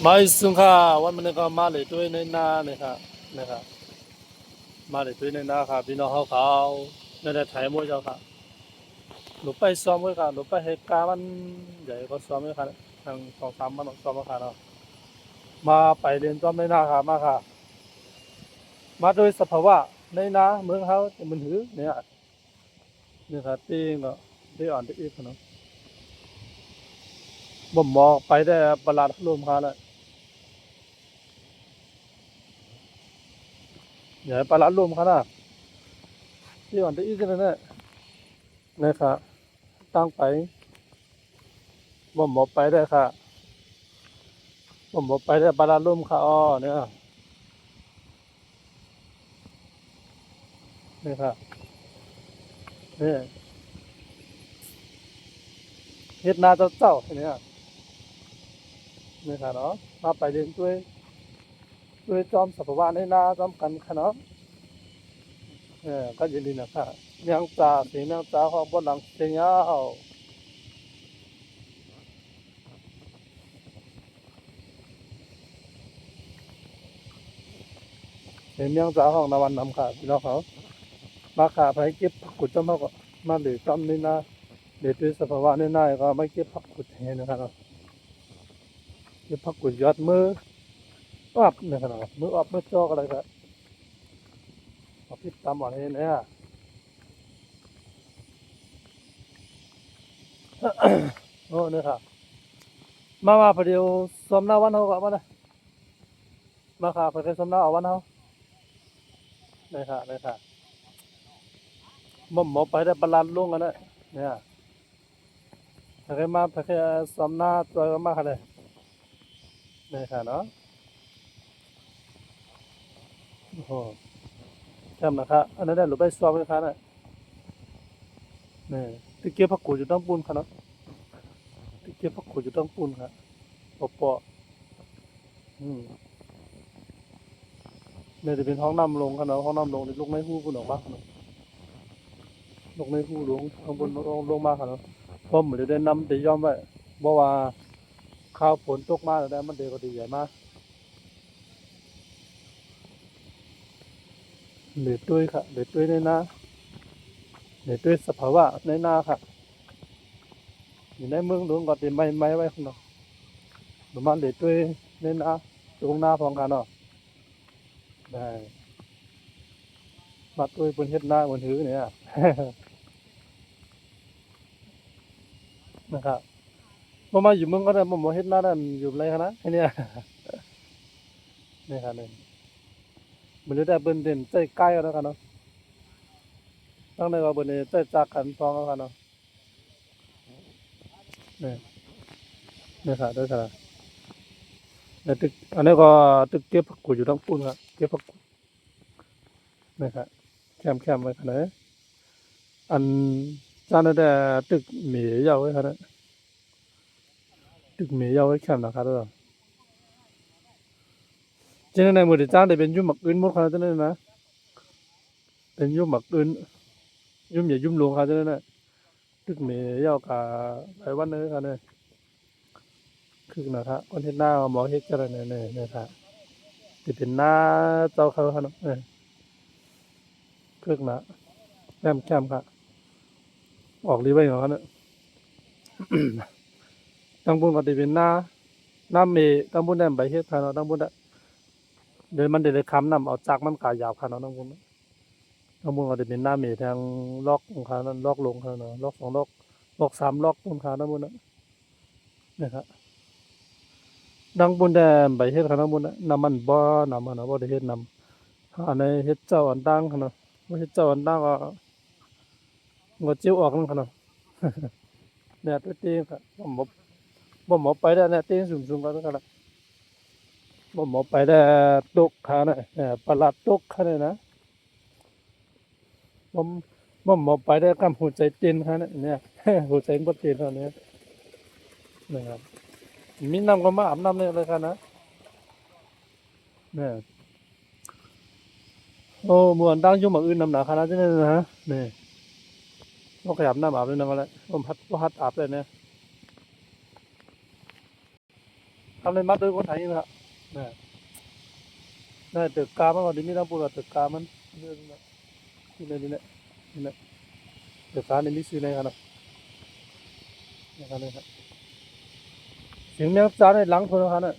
มาอีสุงค่ะวันมันก็มาเลยด้วยในนาเนี่ยค่ะนะครับมาเลยด้วยในนาค่ะพี่น้องเขาในแต่ไทยมั่วเจ้าค่ะหนูไปซ้อมไว้ค่ะหนูไปเหตุการณ์มันใหญ่ก็ซ้อมไว้ค่ะทาง2-3มันซ้อมไว้ค่ะเนาะมาไปเรียนซ้อมในนาค่ะมาค่ะมาโดยสภาวะในนาเมืองเขามันหือเนี่ยนี่ค่ะตีก็ได้อ่อนได้อีกเนาะบ่มอไปได้ประหลาดลมค่ะแล้วอย่าประหลาดลมค่ะนะที่อ่อนได้อีกนั่นแหละนะครับ ตั้งไปบ่มไปได้ค่ะบ่มไปได้บาลาลุ่มค่ะอ้อเนี่ยนี่ค่ะนี่เฮ็ดนาเจ้าเนี่ยนี่ค่ะเนาะมาไปเรียนด้วยจอมสัพพะในนาจอมกันค่ะเนาะก็ยินดีนะคะเมียงจ่าสีเมียงจ่าของบนหลังเสียงยาวเสียงเมียงจ่าของนาวันนำค่ะพี่น้องเขามาขาไปเก็บผักกุดจอมเขาก็มาหรือจอมในนาเดี๋ยวด้วยสัพพะในนาก็ไม่เก็บผักกุดเห็นนะครับเก็บผักกุดยอดมืออับเนี่ยครับมืออับมือจอกอะไรก็เอาพิษตามหมอนเห็นเนี่ย โอ้เนี่ยค่ะมาพอดียวสมนาวันเขาก็มาเลยมาค่ะไปสมนาเอาวันเขาเลยค่ะหมอไปได้บาลานซ์ลงกันนะเนี่ยถ้าใครมาถ้าใครสมนาตัวก็มาค่ะเลยเนี่ยค่ะเนาะโอ้โหจำนะครับอันนั้นได้หรือไปซ้อมกันค่ะนะเนี่ยที่เก็บผักกูดอยู่ต้องปูนค่ะเนาะที่เก็บผักกูดอยู่ต้องปูนค่ะปออืมเนี่ยจะเป็นห้องน้ำลงค่ะเนาะห้องน้ำลงในลูกในหูปุ่นออกมาค่ะเนาะลูกในหูลงข้างบนลงมาค่ะเนาะพร้อมเหมือนได้นำได้ย่อมไว้เพราะว่าข้าวฝนตกมาแล้วได้มันเดือดก็ดีใหญ่มากเหลือด้วยค่ะเหลือด้วยในนาเหลือด้วยสภาวะในนาค่ะอยู่ในเมืองหลวงก็ติไม่ไว้ข้างนอกประมาณเหลือด้วยในนาตรงนาพองกันเนาะได้มาด้วยบนเฮ็ดนาบนหือเนี่ยนะครับบ่มาอยู่เมืองก็ได้บ่เฮ็ดนาได้อยู่ไรคะนะไอ้เนี่ยนี่ค่ะนี่มันได้เบิ่นเด่นใจใกล้แล้วกันเนาะตั้งแต่ว่าเบิ่นนี่ใจจากกันฟองแล้วกันเนาะนี่นี่ค่ะด้วยค่ะแล้วตึกอันนี้ก็ตึกเก็บผักกูดอยู่ทั้งปูนครับเก็บผักกูดนี่ค่ะแคมไว้ค่ะเนาะอันจานนั้นแต่ตึกหมียาวไว้ค่ะเนาะตึกหมียาวไว้แคมนะครับเด้อฉะนั้นในหมู่ที่จ้างได้เป็นยุ่มหมักอื่นหมดค่ะฉะนั้นนะเป็นยุ่มหมักอื่นยุ่มใหญ่ยุ่มหลวงค่ะฉะนั้นน่ะตึกหมียาวกะหลายวันเลยค่ะเนี่ยคึกนะครับวันเฮ็ดนาหมอเฮ็ดกันเนี่ยนะครับสิเป็นนาเจ้าเขาค่ะเนาะคึกนะแคมค่ะออกรีไว้ของเขาเนี่ยตั้งบุญก็สิเป็นนาน้ำเมตั้งบุญได้ใบเฮ็ดค่ะเนาะตั้งบุญได้เดี๋ยวมันได้คำนำเอาจากมันกายาวค่ะเนาะตั้งบุญตั้งบุญก็สิเป็นน้ำเมทางล็อกของเขานั้นล็อกลงค่ะเนาะล็อก2ล็อกล็อก3ล็อกของเขาตั้งบุญนะครับดังบุญได้ใบเฮ็ดค่ะตั้งบุญน้ำมันบ่น้ำมันบ่ได้เฮ็ดนำอันนี้เฮ็ดเจ้าอันดังค่ะเนาะบ่เฮ็ดเจ้าอันดังก็งดจิ้วออกนั่นค่ะเนาะเนี่ยตัวตีค่ะบ่หมอไปได้เนี่ยตีสูงๆก็แล้วกันบ่หมอไปได้ตกขาน่ะประหลาดตกขาเนี่ยนะบ่บ่หมอไปได้กำหัวใจเต้นค่ะเนี่ยหัวใจบ่เต้นเท่านี้นะครับมีน้ำก็มาอาบน้ำเนี่ยเลยค่ะนะเนี่ยโอ้ม่วนดังอยู่หม้องอื่นน้ำหนาขนาดนี้นะนี่บ่ขยับน้ำอาบเลยนะว่าแล้วบ่ฮัดอาบเลยเนี่ย ทำในมัดโดยคนไทยนะครับเนี่ยนี่ตึกกามันว่าดิมีน้ำปูตึกกามันนี่นะนี่ตึกกาในมิสซีในกันนะนะครับเสียงแมวจ้าในหลังคนนะครับเนี่ย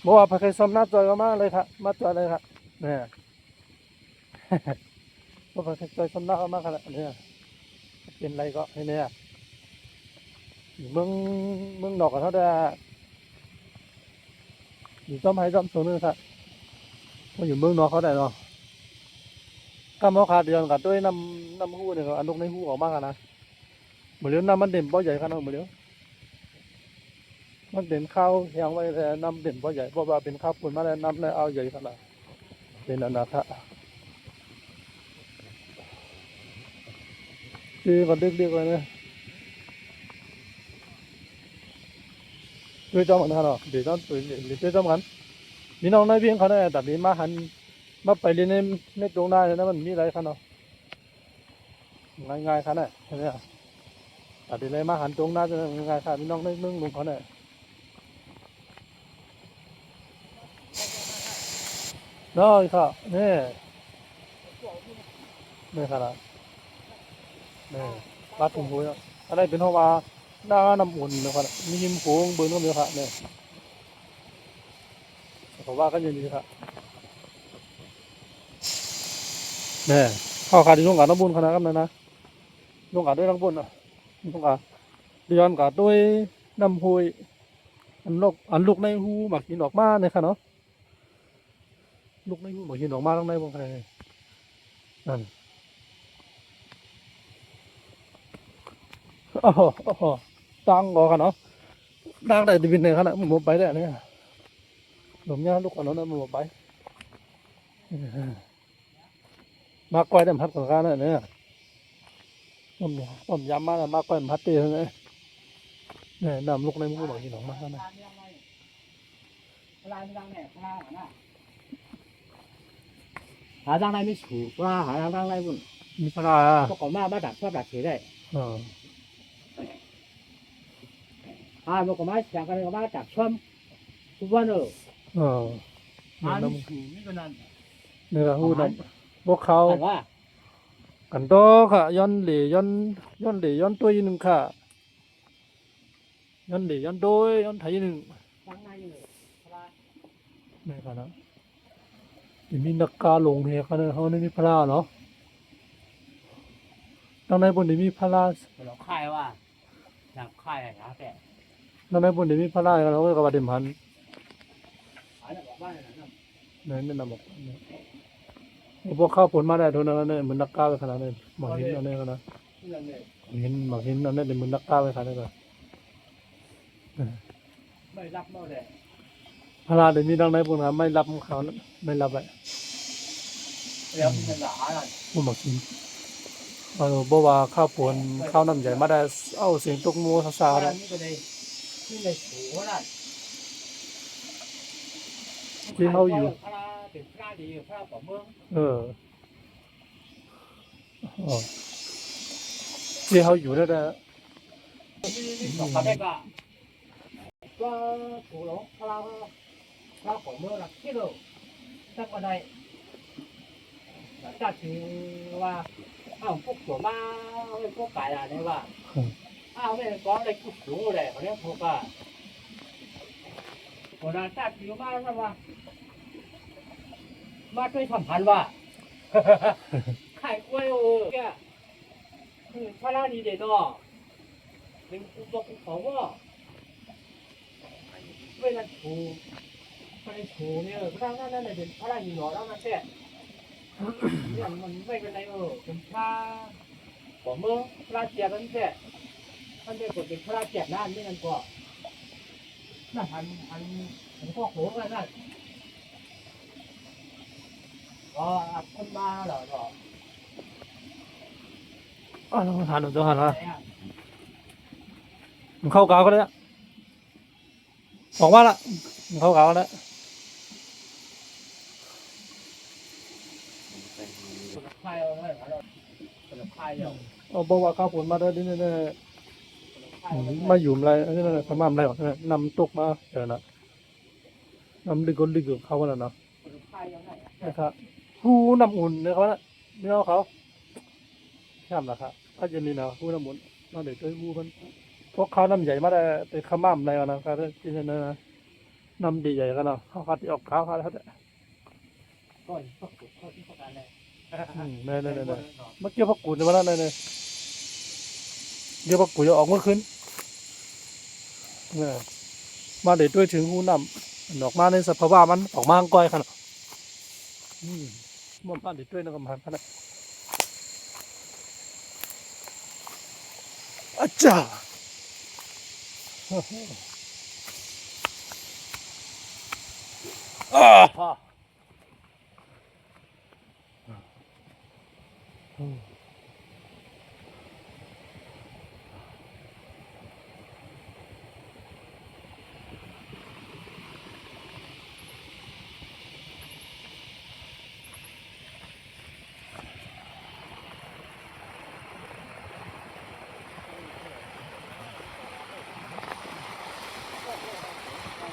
บอกว่าพอใครซ้อมหน้าจอยก็มาเลยครับมาจอยเลยครับเนี่ยว่าพอใครจอยซ้อมหน้าก็มาขนาดนี้เป็นไรก็ให้เนี่ยมึงดอกกับเขาได้อยู่จอมให้จอมสูงนึงครับมันอยู่เมืองนอกเขาได้เนาะก็มาขาดเดือนกันด้วยน้ำหูเนี่ยอันลูกในหูออกมากนะเหมือนเลี้ยน้ำมันเด่นป้อใหญ่ขนาดเหมือนเลี้ยมันเด่นข้าวแห้งไว้แต่น้ำเด่นป้อใหญ่เพราะว่าเป็นข้าวปุ่นมาแล้วน้ำเลยเอาใหญ่ขนาดเป็นอนาถะคือมันดึกเลยเนี่ยด้วยจอมกันนะเดี๋ยวต้องด้วยจอมกันมีน้องในเพียงเขาเนี่ยแต่มีมาหันมาไปเรียนในตรงหน้าเนี่ยนะมันมีอะไรขนาดง่ายๆขนาดนี้แต่เดี๋ยวเลยมาหันตรงหน้าจะง่ายๆค่ะมีน้องในมึงลุงเขาเนี่ยน้อยค่ะนี่ขนาดนี่ปลาถุงหัวอะไรเป็นเพราะว่าหน้าน้ำอุ่นนะครับมีหิมโขงเบิ้ลก็มีครับเนี่ยผมว่าก็ยังดีครับเนี่ยข้าวขาดที่ลงกับน้ำบุญขนาดนั้นนะลงกับด้วยน้ำบุญอ่ะลงกับเดือนกับด้วยน้ำพุยอันลูกในหูหมักหินออกมาเนี่ยค่ะเนาะลูกในหูหมักหินออกมาข้างในพวกใครนั่นโอ้โหตังก็ค่ะเนาะตังได้ดิบินเนี่ยขนาดมันหมดไปได้เนี่ยหนุ่มย่าลูกคนนั้นมันหมดไปมากกว่าแต่พัดของข้าเนี่ยผมย้ำมาแล้วมากกว่าพัดตีเลยเนี่ยนำลูกในหูหมักหินออกมาข้างในหาทางไหนไม่ถูกว่าหาทางไหนบุญ มีพลา ก็ขอมาดักชอบดักเฉยได้บอกมาอยากกันก็มาดักชมทุกวันไม่ถูกนี่ก็นั่น นี่ละหูน้ำพวกเขา ว่า กันโตค่ะย้อนเหลี่ย้อนตัวยีหนึ่งค่ะย้อนเหลี่ย้อนโดยย้อนไทยหนึ่ง ทางไหนเลย นี่ค่ะนะมีนักกาลงเฮียเขาเนี่ยเขาไม่มีพลาเนาะตอนในบนนี้มีพลา เราค่ายว่าอยากค่ายอะไรนะแต่ ตอนในบนนี้มีพลาเราก็กระบาดเดิมหัน หาจากบ้านนั่น เนี่ยนำบอกพวกข้าวผลมาได้ทุนนั้นเนี่ยเหมือนนักกาไปขนาดนี้หมอกหินอันนี้ก็นะ นั่นเลย หมอกหินอันนี้เหมือนนักกาไปขนาดนี้ก็ ไม่รับไม่ได้ พลาเดี๋ยวมีดังในพวกนั้นไม่รับเขาไม่รับไป แล้วมันหลาอะไร ผู้หมอกหินบอกว่าข้าวผลข้าวน้ำใหญ่มาได้เอาเสียงตกมัวซาๆ แล้ แล้ว ว นี่ก็ได้ที่ในสูงนั่น ที่เขาอยู่ พระเป็นพระดีพระของเมือง ที่เขาอยู่นั่นแหละ บอกเขาได้ก็ถูกหลงพระของเมืองละที่เราถ้าก็ได้ถ้าถือว่าพวกตัวมาพวกไก่อะไรว่าไม่ก็ได้กุศลเลยเขาเรียกพวกคนนั้นถ้าถือมาแล้วว่ามาด้วยสัมพันธ์ว่าไข่กล้วยแกคือพระราณีเด็ดอ่ะเป็นตัวของว่าเวลาถูไปถูเนี่ยพระนั่นเป็นพระราณีหล่อแล้วนะแท้เนี่ยมันไม่เป็นไรเป็นพระของเมืองพระเจียกันแท้ท่านได้กดเป็นพระเจียนั่นนี่นั่นก็นั่นอันข้อโหกันนั่นคนมาเหรอ หันตัวหันละมันเข้ากาวก็ได้บอกว่าละมันเข้ากาวแล้ว พายเอาไว้เราพายเอา บอกว่าข้าวผลมาได้ดิเนี่ย พ มาอยู่ไรอันนี้นะประมาณไรวะนำตกมาเดี๋ยวนะนำดึกก็ดึกของเขาแล้วเนาะนะครับผู้นำอุ่นเนี่ยเขาเนี่ยไม่เอาเขาใช่ไหมครับถ้าจะมีนะผู้นำอุ่นมาเดี๋ยวช่วยผู้มันพวกเขานำใหญ่มาได้ไปขม้ามอะไรกันนะครับที่นั่นนะนำดีใหญ่กันเนาะเขาคัดที่ออกเขาเขาแล้วเนี่ย ก่อนก็กดเข้าที่ประกันเลย เนี่ยเมื่อกี้พักกูเนี่ยมาแล้วเนี่ยเดี๋ยวพักกูจะออกเมื่อคืนเนี่ยมาเดี๋ยวด้วยถึงหูนำออกมาในสภาวะมันออกมาก้อยขนาดมันมาเดี๋ยวด้วยนะกำพันขนาดอาจารย์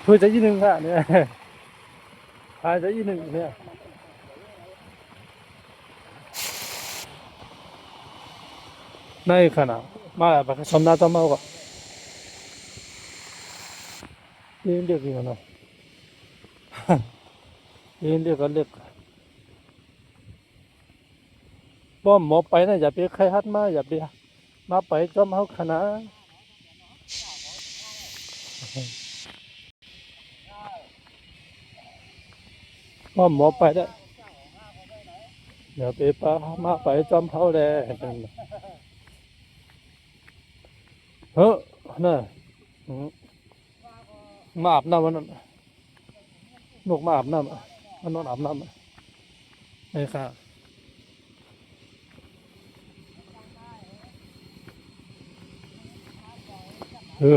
เพื่อจะยี่หนึ่งค่ะเนี่ยหายจะยี่หนึ่งเนี่ยในขนาดมาแบบชมนาต้มเอาก่อนยืนเรียกยังไงยืนเรียกก็เรียกป้อมหมอไปนะอย่าไปใครฮัดมาอย่าไปมาไปจอมเอาขนาดป้อมหมอไปได้อย่าไปปามาไปจอมเขาเลยเฮ้อน่ะมาอาบน้ำวันนั้นนกมาอาบน้ำมันนอนอาบน้ำนี่ค่ะ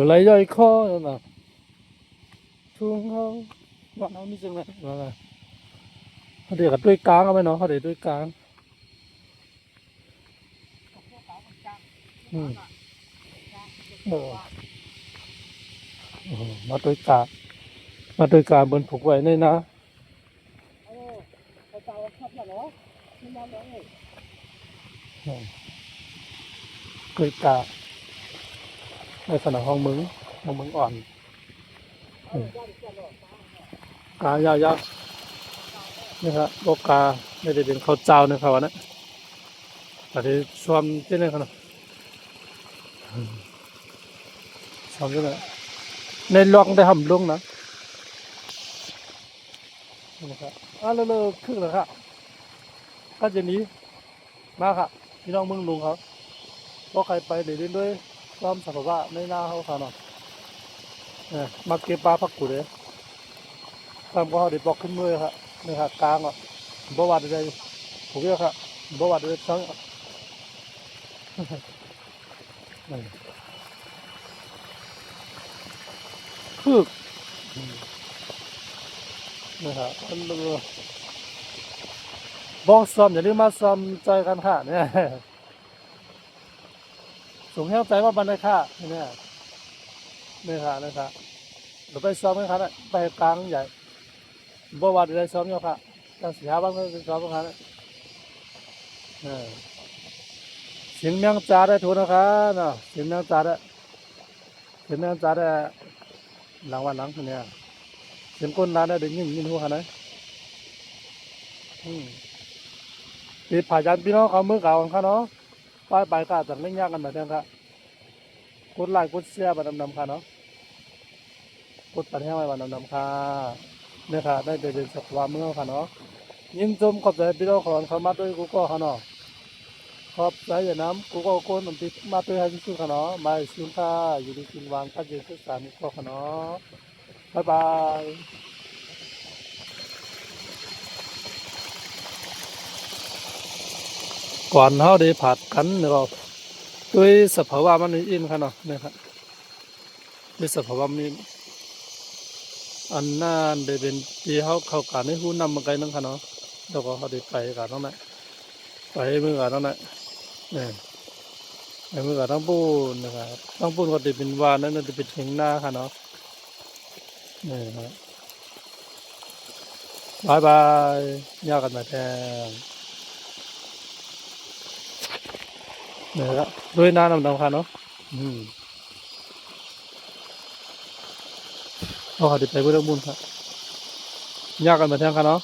ไหลย่อยคอนั่นน่ะทุ่งเขาบ้านเขามีจังไงว่าไงเขาเด็กกับด้วยกลางเอาไปเนาะเขาเด็กด้วยกลางอืมเออมาด้วยกลางมาด้วยกลางบนผูกไว้ในนะด้วยกลางในขณะห้องมึงอ่อนกายาวๆนี่ครับโลกาไม่ได้เป็นข้าวเจ้านะครับวะนะแต่ที่ชวมเจ้าเนี่ยขนาดชวมเจ้าเนี่ยในลองได้ทำลุงนะนะครับเลิกครึ่งแล้วครับก็จะนี้มาครับพี่น้องมึงลุงเขาก็ใครไปเดี๋ยวด้วยซ้อมสักว่าในหน้าเขาเขาเนาะเนี่ยมาเก็บปลาพักกูเลยทำก็เขาเดี๋ยวบอกขึ้นมือครับนี่ครับกลางอ่ะบ่วัดอะไรผมเรียกครับบ่วัดอะไรทั้งคือนี่ครับบอกซ้อมอย่าลืมมาซ้อมใจกันค่ะเนี่ยสูงแห้งใจว่าบันไดค่ะเนี่ยนี่ค่ะนะครับเดี๋ยวไปซ้อมกันครับไปกลางใหญ่บ่วัดอะไรซ้อมอยู่ค่ะตั้งสี่ห้าวันก็ซ้อมกันครับเสียงเมียงจ่าได้ถูกนะครับเนาะเสียงเมียงจ่าได้เสียงเมียงจ่าได้หลังวันหลังเนี่ยเสียงก้นร้านได้ดึงยินหัวขนาดปีผ่ายันพี่น้องเขามือเก่าของเขาเนาะไปก็จากเล่นยากกันแบบนี้ครับกดไลค์กดแชร์บันดำค่ะเนาะกดปันให้ไว้บันดำค่ะเนี่ยค่ะได้เดินสักวันเมื่อค่ะเนาะยินชมขอบใจพี่น้องของเขามาด้วยกูก็ค่ะเนาะขอบใจอย่าน้ำกูก็โกนมันติดมาด้วยให้สุดค่ะเนาะมาสุดค่ะอยู่ในกินวางข้าเย็นศึกษานี่ก็ค่ะเนาะบ๊ายบายก่อนเขาได้ผัดกันเนาะด้วยสภาวะมันอินค่ะเนาะเนี่ยครับด้วยสภาวะมันอันนั้นได้เป็นที่เขาการให้ผู้นำมาไกลนั่งค่ะเนาะแล้วก็เขาได้ไปกันนั่นแหละไปเมื่อกันนั่นแหละเนี่ย ไอ้เมื่อกับทั้งปูนนะครับทั้งปูนก็จะเป็นวานนั่นจะเป็นเถียงหน้าค่ะเนาะนี่ครับบายบายยากันมาแทนนี่ละด้วยหน้าดำๆค่ะเนาะเอาค่ะเดี๋ยวไปเพื่อนบุญครับยากันมาแทนค่ะเนาะ